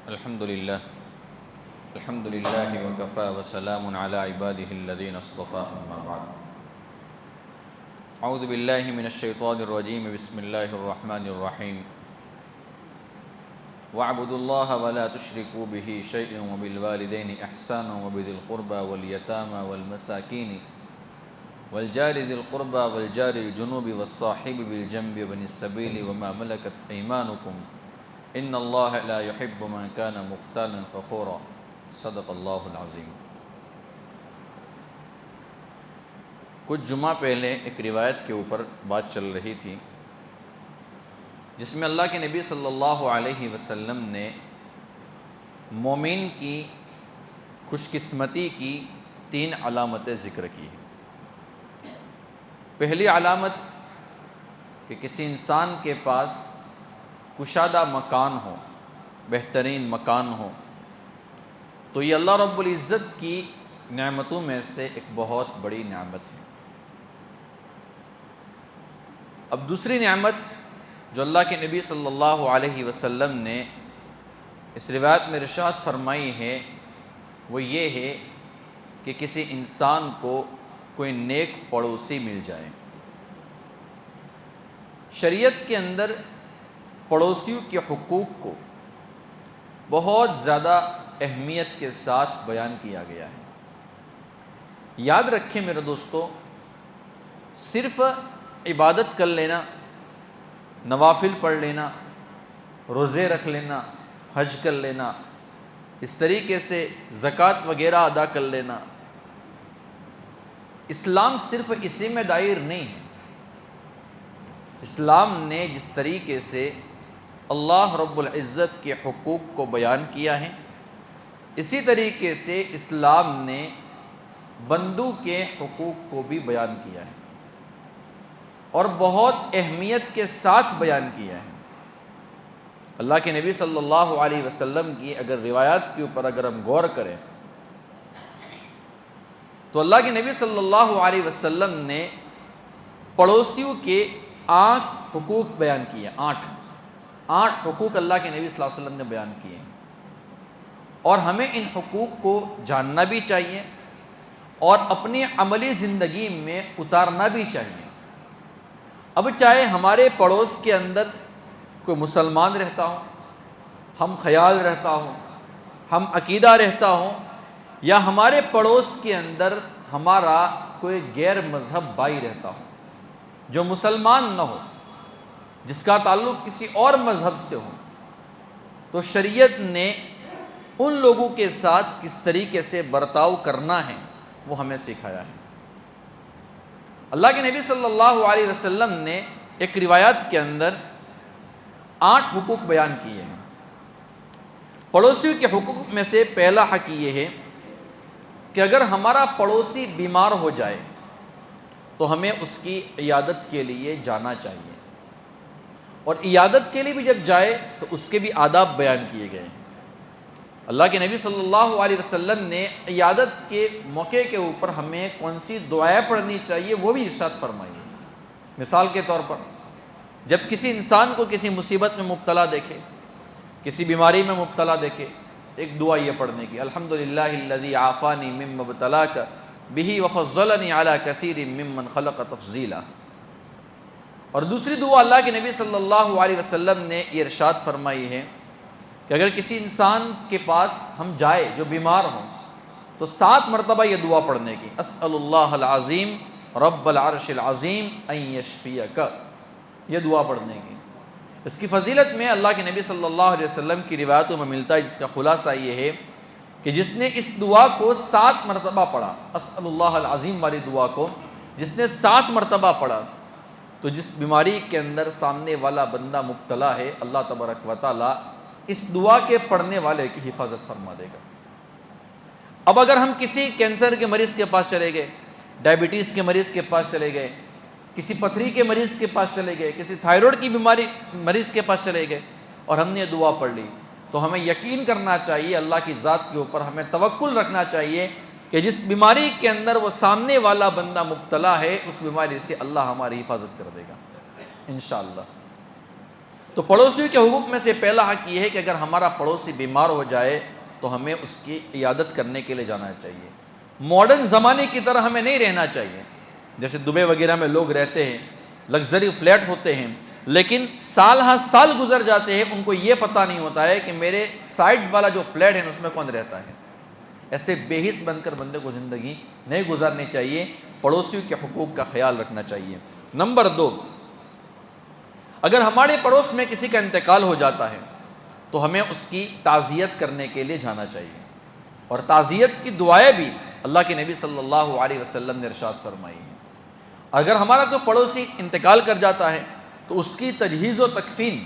الحمد لله وكفى وسلام على عباده الذين اصطفى أما بعد أعوذ بالله من الشيطان الرجيم بسم الله الرحمن الرحيم واعبدوا الله ولا تشركوا به شيئا وبالوالدين إحسانا وبذي القربى واليتامى والمساكين والجار ذي القربى والجار الجنوب والصاحب بالجنب وابن السبيل وما ملكت أيمانكم ان اللہ لا يحب من كان مختالا فخورا صدق اللہ العظیم۔ کچھ جمعہ پہلے ایک روایت کے اوپر بات چل رہی تھی جس میں اللہ کے نبی صلی اللہ علیہ وسلم نے مومن کی خوش قسمتی کی 3 علامتیں ذکر کی ہیں۔ پہلی علامت کہ کسی انسان کے پاس کشادہ مکان ہو، بہترین مکان ہو، تو یہ اللہ رب العزت کی نعمتوں میں سے ایک بہت بڑی نعمت ہے۔ اب دوسری نعمت جو اللہ کے نبی صلی اللہ علیہ وسلم نے اس روایت میں ارشاد فرمائی ہے وہ یہ ہے کہ کسی انسان کو کوئی نیک پڑوسی مل جائے۔ شریعت کے اندر پڑوسیوں کے حقوق کو بہت زیادہ اہمیت کے ساتھ بیان کیا گیا ہے۔ یاد رکھیں میرے دوستو، صرف عبادت کر لینا، نوافل پڑھ لینا، روزے رکھ لینا، حج کر لینا، اس طریقے سے زکوٰۃ وغیرہ ادا کر لینا، اسلام صرف اسی میں دائر نہیں ہے۔ اسلام نے جس طریقے سے اللہ رب العزت کے حقوق کو بیان کیا ہے، اسی طریقے سے اسلام نے بندوں کے حقوق کو بھی بیان کیا ہے اور بہت اہمیت کے ساتھ بیان کیا ہے۔ اللہ کے نبی صلی اللہ علیہ وسلم کی اگر روایات کے اوپر اگر ہم غور کریں تو اللہ کے نبی صلی اللہ علیہ وسلم نے پڑوسیوں کے 8 حقوق بیان کیے۔ 8 حقوق اللہ کے نبی صلی اللہ علیہ وسلم نے بیان کیے ہیں، اور ہمیں ان حقوق کو جاننا بھی چاہیے اور اپنی عملی زندگی میں اتارنا بھی چاہیے۔ اب چاہے ہمارے پڑوس کے اندر کوئی مسلمان رہتا ہو، ہم خیال رہتا ہو، ہم عقیدہ رہتا ہو، یا ہمارے پڑوس کے اندر ہمارا کوئی غیر مذہب بھائی رہتا ہو جو مسلمان نہ ہو، جس کا تعلق کسی اور مذہب سے ہو، تو شریعت نے ان لوگوں کے ساتھ کس طریقے سے برتاؤ کرنا ہے وہ ہمیں سکھایا ہے۔ اللہ کے نبی صلی اللہ علیہ وسلم نے ایک روایت کے اندر 8 حقوق بیان کیے ہیں۔ پڑوسیوں کے حقوق میں سے پہلا حق یہ ہے کہ اگر ہمارا پڑوسی بیمار ہو جائے تو ہمیں اس کی عیادت کے لیے جانا چاہیے، اور عیادت کے لیے بھی جب جائے تو اس کے بھی آداب بیان کیے گئے ہیں۔ اللہ کے نبی صلی اللہ علیہ وسلم نے عیادت کے موقع کے اوپر ہمیں کون سی دعائیں پڑھنی چاہیے وہ بھی ارشاد فرمائی ہے۔ مثال کے طور پر جب کسی انسان کو کسی مصیبت میں مبتلا دیکھے، کسی بیماری میں مبتلا دیکھے، ایک دعا یہ پڑھنے کی، الحمدللہ الذی عافانی مما ابتلاک بہ وفضلنی علی کثیر ممن خلق تفضیلا۔ اور دوسری دعا اللہ کے نبی صلی اللہ علیہ وسلم نے یہ ارشاد فرمائی ہے کہ اگر کسی انسان کے پاس ہم جائے جو بیمار ہوں تو 7 مرتبہ یہ دعا پڑھنے کی، اسأل اللہ العظیم رب العرش العظیم ان یشفیک، یہ دعا پڑھنے کی۔ اس کی فضیلت میں اللہ کے نبی صلی اللہ علیہ وسلم کی روایتوں میں ملتا ہے، جس کا خلاصہ یہ ہے کہ جس نے اس دعا کو 7 مرتبہ پڑھا، اسأل اللہ العظیم والی دعا کو جس نے 7 مرتبہ پڑھا، تو جس بیماری کے اندر سامنے والا بندہ مبتلا ہے، اللہ تبارک و تعالیٰ اس دعا کے پڑھنے والے کی حفاظت فرما دے گا۔ اب اگر ہم کسی کینسر کے مریض کے پاس چلے گئے، ڈائبٹیز کے مریض کے پاس چلے گئے، کسی پتھری کے مریض کے پاس چلے گئے، کسی تھائرائیڈ کی بیماری مریض کے پاس چلے گئے اور ہم نے یہ دعا پڑھ لی، تو ہمیں یقین کرنا چاہیے، اللہ کی ذات کے اوپر ہمیں توکل رکھنا چاہیے کہ جس بیماری کے اندر وہ سامنے والا بندہ مبتلا ہے، اس بیماری سے اللہ ہماری حفاظت کر دے گا انشاءاللہ۔ تو پڑوسیوں کے حقوق میں سے پہلا حق یہ ہے کہ اگر ہمارا پڑوسی بیمار ہو جائے تو ہمیں اس کی عیادت کرنے کے لیے جانا چاہیے۔ ماڈرن زمانے کی طرح ہمیں نہیں رہنا چاہیے، جیسے دبئی وغیرہ میں لوگ رہتے ہیں، لگژری فلیٹ ہوتے ہیں، لیکن سال ہاں سال گزر جاتے ہیں، ان کو یہ پتہ نہیں ہوتا ہے کہ میرے سائڈ والا جو فلیٹ ہے اس میں کون رہتا ہے۔ ایسے بے حس بن کر بندے کو زندگی نہیں گزارنی چاہیے، پڑوسیوں کے حقوق کا خیال رکھنا چاہیے۔ نمبر 2، اگر ہمارے پڑوس میں کسی کا انتقال ہو جاتا ہے تو ہمیں اس کی تعزیت کرنے کے لیے جانا چاہیے، اور تعزیت کی دعائیں بھی اللہ کے نبی صلی اللہ علیہ وسلم نے ارشاد فرمائی ہیں۔ اگر ہمارا کوئی پڑوسی انتقال کر جاتا ہے تو اس کی تجہیز و تکفین،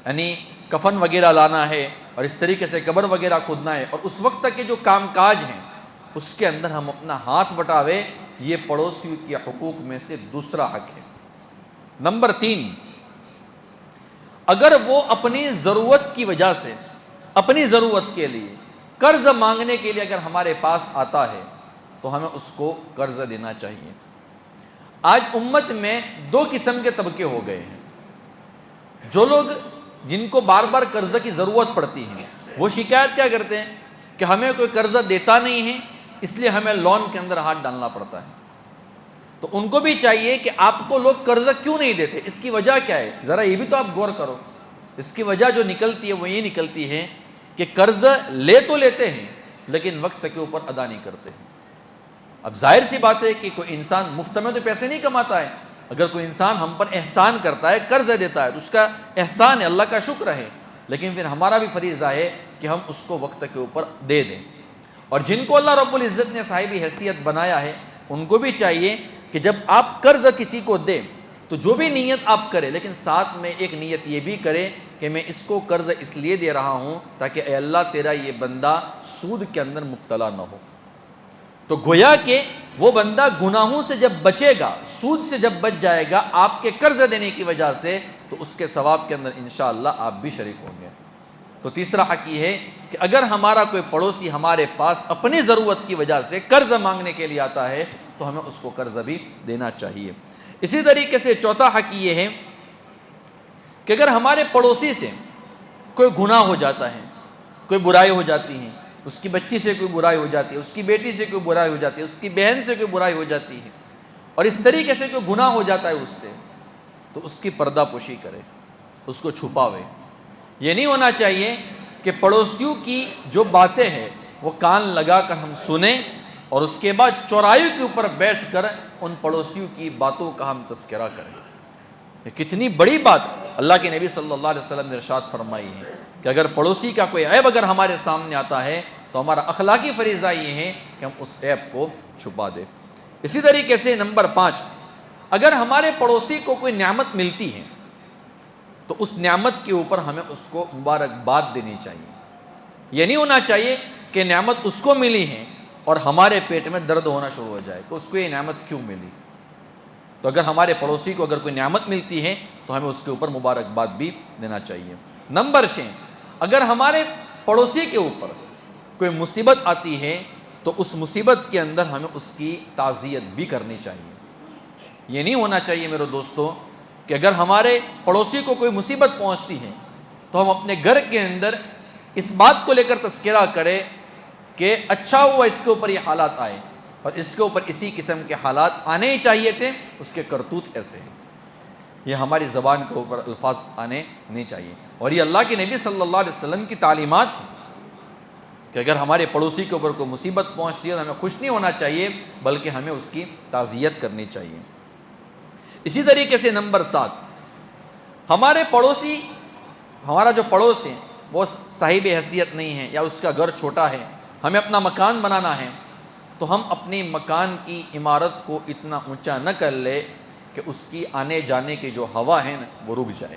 یعنی کفن وغیرہ لانا ہے اور اس طریقے سے قبر وغیرہ کھودنا ہے، اور اس وقت تک کے جو کام کاج ہیں اس کے اندر ہم اپنا ہاتھ بٹاوے، یہ پڑوسیوں کے حقوق میں سے دوسرا حق ہے۔ نمبر 3، اگر وہ اپنی ضرورت کی وجہ سے، اپنی ضرورت کے لیے قرض مانگنے کے لیے اگر ہمارے پاس آتا ہے تو ہمیں اس کو قرض دینا چاہیے۔ آج امت میں 2 قسم کے طبقے ہو گئے ہیں۔ جو لوگ جن کو بار بار قرض کی ضرورت پڑتی ہے وہ شکایت کیا کرتے ہیں کہ ہمیں کوئی قرض دیتا نہیں ہے، اس لیے ہمیں لون کے اندر ہاتھ ڈالنا پڑتا ہے۔ تو ان کو بھی چاہیے کہ آپ کو لوگ قرض کیوں نہیں دیتے، اس کی وجہ کیا ہے، ذرا یہ بھی تو آپ غور کرو۔ اس کی وجہ جو نکلتی ہے وہ یہ نکلتی ہے کہ قرض لے تو لیتے ہیں لیکن وقت کے اوپر ادا نہیں کرتے ہیں۔ اب ظاہر سی بات ہے کہ کوئی انسان مفت میں تو پیسے نہیں کماتا ہے۔ اگر کوئی انسان ہم پر احسان کرتا ہے، قرض دیتا ہے، تو اس کا احسان ہے، اللہ کا شکر ہے، لیکن پھر ہمارا بھی فریضہ ہے کہ ہم اس کو وقت کے اوپر دے دیں۔ اور جن کو اللہ رب العزت نے صاحب حیثیت بنایا ہے ان کو بھی چاہیے کہ جب آپ قرض کسی کو دیں تو جو بھی نیت آپ کریں، لیکن ساتھ میں ایک نیت یہ بھی کریں کہ میں اس کو قرض اس لیے دے رہا ہوں تاکہ اے اللہ تیرا یہ بندہ سود کے اندر مبتلا نہ ہو۔ تو گویا کہ وہ بندہ گناہوں سے جب بچے گا، سود سے جب بچ جائے گا آپ کے قرض دینے کی وجہ سے، تو اس کے ثواب کے اندر انشاءاللہ آپ بھی شریک ہوں گے۔ تو تیسرا حق یہ ہے کہ اگر ہمارا کوئی پڑوسی ہمارے پاس اپنی ضرورت کی وجہ سے قرض مانگنے کے لیے آتا ہے تو ہمیں اس کو قرض بھی دینا چاہیے۔ اسی طریقے سے چوتھا حق یہ ہے کہ اگر ہمارے پڑوسی سے کوئی گناہ ہو جاتا ہے، کوئی برائی ہو جاتی ہے، اس کی بچی سے کوئی برائی ہو جاتی ہے، اس کی بیٹی سے کوئی برائی ہو جاتی ہے، اس کی بہن سے کوئی برائی ہو جاتی ہے، اور اس طریقے سے کوئی گناہ ہو جاتا ہے اس سے، تو اس کی پردہ پوشی کرے، اس کو چھپاوے۔ یہ نہیں ہونا چاہیے کہ پڑوسیوں کی جو باتیں ہیں وہ کان لگا کر ہم سنیں اور اس کے بعد چوراہے کے اوپر بیٹھ کر ان پڑوسیوں کی باتوں کا ہم تذکرہ کریں۔ یہ کتنی بڑی بات اللہ کے نبی صلی اللہ علیہ وسلم نے ارشاد فرمائی ہے کہ اگر پڑوسی کا کوئی عیب اگر ہمارے سامنے آتا ہے تو ہمارا اخلاقی فریضہ یہ ہے کہ ہم اس عیب کو چھپا دیں۔ اسی طریقے سے نمبر 5، اگر ہمارے پڑوسی کو کوئی نعمت ملتی ہے تو اس نعمت کے اوپر ہمیں اس کو مبارکباد دینی چاہیے۔ یہ نہیں ہونا چاہیے کہ نعمت اس کو ملی ہے اور ہمارے پیٹ میں درد ہونا شروع ہو جائے کہ اس کو یہ نعمت کیوں ملی۔ تو اگر ہمارے پڑوسی کو اگر کوئی نعمت ملتی ہے تو ہمیں اس کے اوپر مبارکباد بھی دینا چاہیے۔ نمبر 6، اگر ہمارے پڑوسی کے اوپر کوئی مصیبت آتی ہے تو اس مصیبت کے اندر ہمیں اس کی تعزیت بھی کرنی چاہیے۔ یہ نہیں ہونا چاہیے میرے دوستو کہ اگر ہمارے پڑوسی کو کوئی مصیبت پہنچتی ہے تو ہم اپنے گھر کے اندر اس بات کو لے کر تذکرہ کریں کہ اچھا ہوا اس کے اوپر یہ حالات آئے اور اس کے اوپر اسی قسم کے حالات آنے ہی چاہیے تھے، اس کے کرتوت ایسے ہیں۔ یہ ہماری زبان کے اوپر الفاظ آنے نہیں چاہیے، اور یہ اللہ کے نبی صلی اللہ علیہ وسلم کی تعلیمات ہیں کہ اگر ہمارے پڑوسی کے اوپر کوئی مصیبت پہنچتی ہے تو ہمیں خوش نہیں ہونا چاہیے بلکہ ہمیں اس کی تعزیت کرنی چاہیے۔ اسی طریقے سے نمبر 7، ہمارے پڑوسی، ہمارا جو پڑوس ہے وہ صاحب حیثیت نہیں ہے یا اس کا گھر چھوٹا ہے، ہمیں اپنا مکان بنانا ہے تو ہم اپنی مکان کی عمارت کو اتنا اونچا نہ کر لے کہ اس کی آنے جانے کی جو ہوا ہے نا وہ رک جائے۔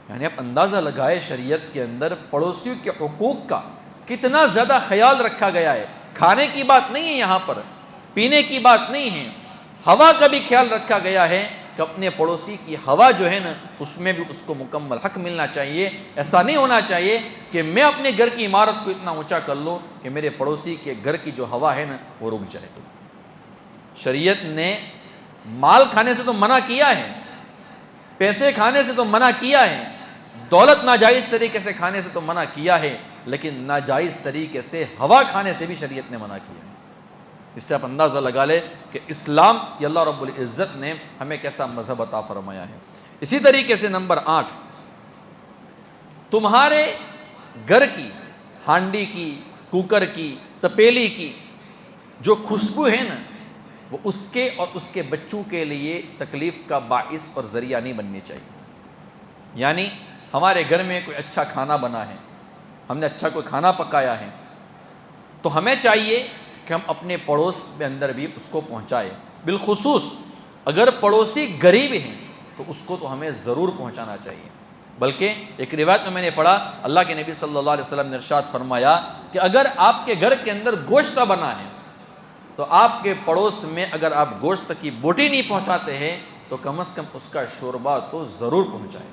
یعنی آپ اندازہ لگائے شریعت کے اندر پڑوسیوں کے حقوق کا کتنا زیادہ خیال رکھا گیا ہے۔ کھانے کی بات نہیں ہے یہاں پر، پینے کی بات نہیں ہے، ہوا کا بھی خیال رکھا گیا ہے کہ اپنے پڑوسی کی ہوا جو ہے نا اس میں بھی اس کو مکمل حق ملنا چاہیے۔ ایسا نہیں ہونا چاہیے کہ میں اپنے گھر کی عمارت کو اتنا اونچا کر لوں کہ میرے پڑوسی کے گھر کی جو ہوا ہے نا وہ رک جائے۔ شریعت نے مال کھانے سے تو منع کیا ہے، پیسے کھانے سے تو منع کیا ہے، دولت ناجائز طریقے سے کھانے سے تو منع کیا ہے، لیکن ناجائز طریقے سے ہوا کھانے سے بھی شریعت نے منع کیا ہے۔ اس سے آپ اندازہ لگا لیں کہ اسلام یہ اللہ رب العزت نے ہمیں کیسا مذہب عطا فرمایا ہے۔ اسی طریقے سے نمبر 8، تمہارے گھر کی ہانڈی کی، کوکر کی، تپیلی کی جو خوشبو ہے نا، وہ اس کے اور اس کے بچوں کے لیے تکلیف کا باعث اور ذریعہ نہیں بننی چاہیے۔ یعنی ہمارے گھر میں کوئی اچھا کھانا بنا ہے، ہم نے اچھا کوئی کھانا پکایا ہے، تو ہمیں چاہیے کہ ہم اپنے پڑوس کے اندر بھی اس کو پہنچائیں، بالخصوص اگر پڑوسی غریب ہیں تو اس کو تو ہمیں ضرور پہنچانا چاہیے۔ بلکہ ایک روایت میں نے پڑھا، اللہ کے نبی صلی اللہ علیہ وسلم نے ارشاد فرمایا کہ اگر آپ کے گھر کے اندر گوشت بنا ہے تو آپ کے پڑوس میں اگر آپ گوشت کی بوٹی نہیں پہنچاتے ہیں تو کم از کم اس کا شوربہ تو ضرور پہنچائیں۔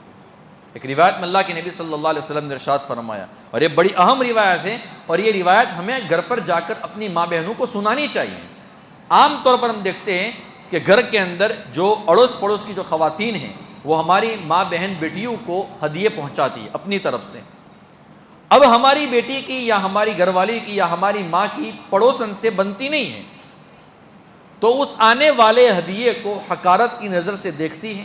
ایک روایت میں اللہ کے نبی صلی اللہ علیہ وسلم نے ارشاد فرمایا، اور یہ بڑی اہم روایت ہے، اور یہ روایت ہمیں گھر پر جا کر اپنی ماں بہنوں کو سنانی چاہیے۔ عام طور پر ہم دیکھتے ہیں کہ گھر کے اندر جو اڑوس پڑوس کی جو خواتین ہیں وہ ہماری ماں بہن بیٹیوں کو ہدیے پہنچاتی ہے اپنی طرف سے۔ اب ہماری بیٹی کی یا ہماری گھر والی کی یا ہماری ماں کی پڑوسن سے بنتی نہیں ہے، تو اس آنے والے ہدیے کو حقارت کی نظر سے دیکھتی ہے۔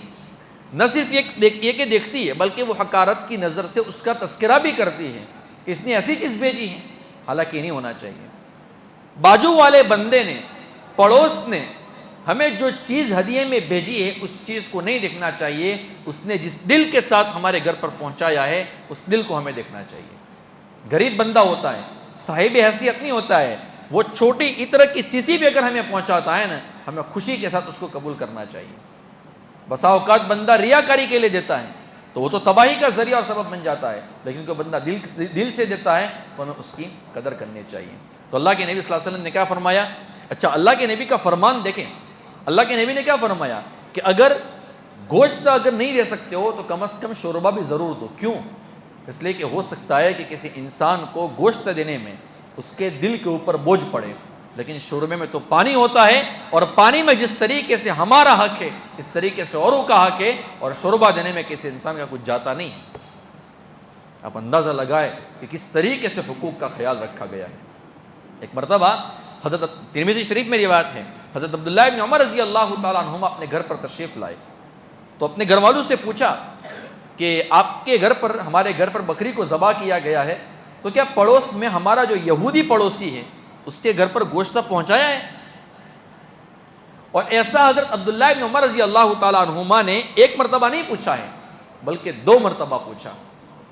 نہ صرف یہ کہ دیکھتی ہے بلکہ وہ حقارت کی نظر سے اس کا تذکرہ بھی کرتی ہے کہ اس نے ایسی چیز بھیجی ہے، حالانکہ نہیں ہونا چاہیے۔ باجو والے بندے نے، پڑوس نے ہمیں جو چیز ہدیے میں بھیجی ہے اس چیز کو نہیں دیکھنا چاہیے، اس نے جس دل کے ساتھ ہمارے گھر پر پہنچایا ہے اس دل کو ہمیں دیکھنا چاہیے۔ غریب بندہ ہوتا ہے، صاحب حیثیت نہیں ہوتا ہے، وہ چھوٹی عطر کی سیسی بھی اگر ہمیں پہنچاتا ہے نا، ہمیں خوشی کے ساتھ اس کو قبول کرنا چاہیے۔ بسا اوقات بندہ ریاکاری کے لیے دیتا ہے تو وہ تو تباہی کا ذریعہ اور سبب بن جاتا ہے، لیکن کوئی بندہ دل سے دیتا ہے تو ہمیں اس کی قدر کرنی چاہیے۔ تو اللہ کے نبی صلی اللہ علیہ وسلم نے کیا فرمایا؟ اچھا، اللہ کے نبی کا فرمان دیکھیں، اللہ کے نبی نے کیا فرمایا کہ اگر گوشت اگر نہیں دے سکتے ہو تو کم از کم شوربہ بھی ضرور دو۔ کیوں؟ اس لیے کہ ہو سکتا ہے کہ کسی انسان کو گوشت دینے میں اس کے دل کے اوپر بوجھ پڑے، لیکن شوربے میں تو پانی ہوتا ہے، اور پانی میں جس طریقے سے ہمارا حق ہے اس طریقے سے اوروں کا حق ہے، اور شوربہ دینے میں کسی انسان کا کچھ جاتا نہیں۔ آپ اندازہ لگائے کہ کس طریقے سے حقوق کا خیال رکھا گیا ہے۔ ایک مرتبہ حضرت ترمذی شریف میں روایت ہے، حضرت عبداللہ ابن عمر رضی اللہ تعالیٰ عنہما اپنے گھر پر تشریف لائے تو اپنے گھر والوں سے پوچھا کہ آپ کے گھر پر، ہمارے گھر پر بکری کو ذبح کیا گیا ہے، تو کیا پڑوس میں ہمارا جو یہودی پڑوسی ہے اس کے گھر پر گوشت پہنچایا ہے؟ اور ایسا حضرت عبداللہ ابن عمر رضی اللہ تعالیٰ عنہما نے ایک مرتبہ نہیں پوچھا ہے بلکہ 2 مرتبہ پوچھا۔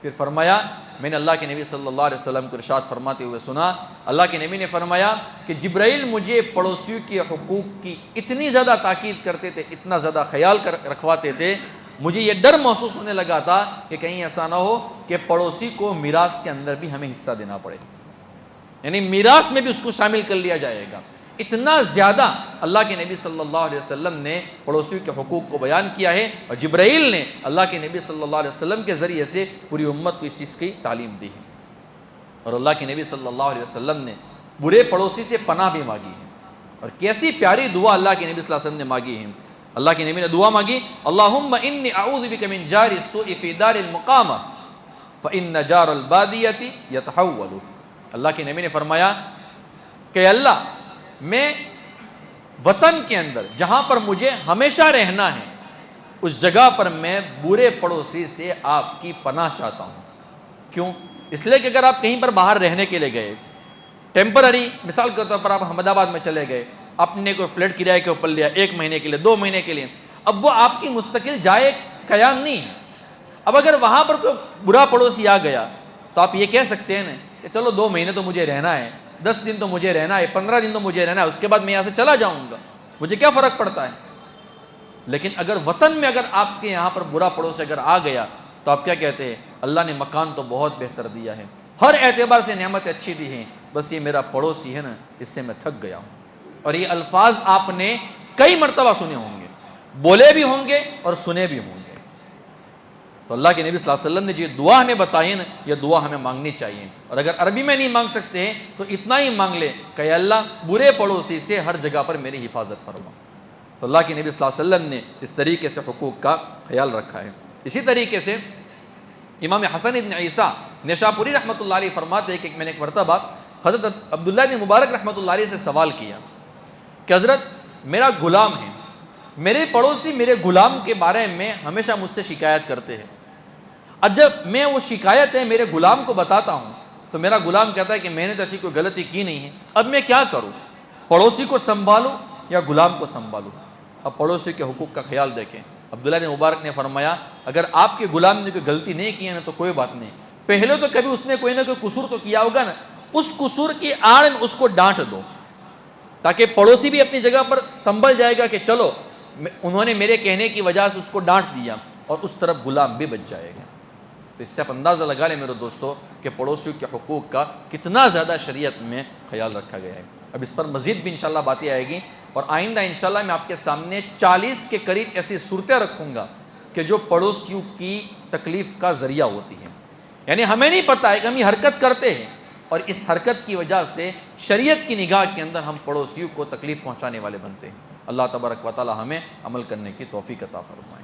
پھر فرمایا، میں نے اللہ کے نبی صلی اللہ علیہ وسلم کو ارشاد فرماتے ہوئے سنا، اللہ کے نبی نے فرمایا کہ جبرائیل مجھے پڑوسیوں کے حقوق کی اتنی زیادہ تاکید کرتے تھے، اتنا زیادہ خیال رکھواتے تھے، مجھے یہ ڈر محسوس ہونے لگا تھا کہ کہیں ایسا نہ ہو کہ پڑوسی کو میراث کے اندر بھی ہمیں حصہ دینا پڑے، یعنی میراث میں بھی اس کو شامل کر لیا جائے گا۔ اتنا زیادہ اللہ کے نبی صلی اللہ علیہ وسلم نے پڑوسیوں کے حقوق کو بیان کیا ہے، اور جبرائیل نے اللہ کے نبی صلی اللہ علیہ وسلم کے ذریعے سے پوری امت کو اس چیز کی تعلیم دی ہے۔ اور اللہ کے نبی صلی اللہ علیہ وسلم نے برے پڑوسی سے پناہ بھی مانگی ہے، اور کیسی پیاری دعا اللہ کے نبی صلی اللہ علیہ وسلم نے مانگی ہے۔ اللہ کے نبی نے دعا مانگی، اللہم انی اعوذ بک من جار السوء فی دار المقامہ فإن جار البادیۃ یتحول۔ اللہ کے نبی نے فرمایا کہ اللہ، میں وطن کے اندر جہاں پر مجھے ہمیشہ رہنا ہے اس جگہ پر میں برے پڑوسی سے آپ کی پناہ چاہتا ہوں۔ کیوں؟ اس لیے کہ اگر آپ کہیں پر باہر رہنے کے لیے گئے، ٹیمپرری، مثال کے طور پر آپ احمد آباد میں چلے گئے، آپ نے کوئی فلیٹ کرائے کے اوپر لیا 1 مہینے کے لیے، 2 مہینے کے لیے، اب وہ آپ کی مستقل جائے قیام نہیں ہے۔ اب اگر وہاں پر کوئی برا پڑوسی آ گیا تو آپ یہ کہہ سکتے ہیں نا کہ چلو 2 مہینے تو مجھے رہنا ہے، 10 دن تو مجھے رہنا ہے، 15 دن تو مجھے رہنا ہے، اس کے بعد میں یہاں سے چلا جاؤں گا، مجھے کیا فرق پڑتا ہے۔ لیکن اگر وطن میں اگر آپ کے یہاں پر برا پڑوسی اگر آ گیا تو آپ کیا کہتے ہیں؟ اللہ نے مکان تو بہت بہتر دیا ہے، ہر اعتبار سے نعمت اچھی دی ہیں، بس یہ میرا پڑوسی ہے نا، اس سے میں تھک گیا ہوں۔ اور یہ الفاظ آپ نے کئی مرتبہ سنے ہوں گے، بولے بھی ہوں گے اور سنے بھی ہوں گے۔ تو اللہ کے نبی صلی اللہ علیہ وسلم نے جو دعا ہمیں بتائی نا، یہ دعا ہمیں مانگنی چاہیے، اور اگر عربی میں نہیں مانگ سکتے تو اتنا ہی مانگ لے کہ اللہ برے پڑوسی سے ہر جگہ پر میری حفاظت فرما۔ تو اللہ کے نبی صلی اللہ علیہ وسلم نے اس طریقے سے حقوق کا خیال رکھا ہے۔ اسی طریقے سے امام حسن ابن عیسیٰ نشاپوری رحمۃ اللہ علیہ فرماتے ہیں کہ میں نے ایک مرتبہ حضرت عبداللہ بن مبارک رحمۃ اللہ علیہ سے سوال کیا کہ حضرت میرا غلام ہے، میرے پڑوسی میرے غلام کے بارے میں ہمیشہ مجھ سے شکایت کرتے ہیں، اور جب میں وہ شکایتیں میرے غلام کو بتاتا ہوں تو میرا غلام کہتا ہے کہ میں نے تو ایسی کوئی غلطی کی نہیں ہے، اب میں کیا کروں، پڑوسی کو سنبھالوں یا غلام کو سنبھالوں؟ اب پڑوسی کے حقوق کا خیال دیکھیں۔ عبداللہ بن مبارک نے فرمایا اگر آپ کے غلام نے کوئی غلطی نہیں کی ہے نا تو کوئی بات نہیں، پہلے تو کبھی اس نے کوئی نہ کوئی قصور تو کیا ہوگا نا، اس قصور کی آڑ میں اس کو ڈانٹ دو تاکہ پڑوسی بھی اپنی جگہ پر سنبھل جائے گا کہ چلو انہوں نے میرے کہنے کی وجہ سے اس کو ڈانٹ دیا، اور اس طرف غلام بھی بچ جائے گا۔ تو اس سے آپ اندازہ لگا لیں میرے دوستو کہ پڑوسیوں کے حقوق کا کتنا زیادہ شریعت میں خیال رکھا گیا ہے۔ اب اس پر مزید بھی انشاءاللہ باتیں آئے گی، اور آئندہ انشاءاللہ میں آپ کے سامنے 40 کے قریب ایسی صورتیں رکھوں گا کہ جو پڑوسیوں کی تکلیف کا ذریعہ ہوتی ہیں، یعنی ہمیں نہیں پتہ ہے کہ ہم یہ حرکت کرتے ہیں اور اس حرکت کی وجہ سے شریعت کی نگاہ کے اندر ہم پڑوسیوں کو تکلیف پہنچانے والے بنتے ہیں۔ اللہ تبارک و تعالی ہمیں عمل کرنے کی توفیق عطا فرمائے۔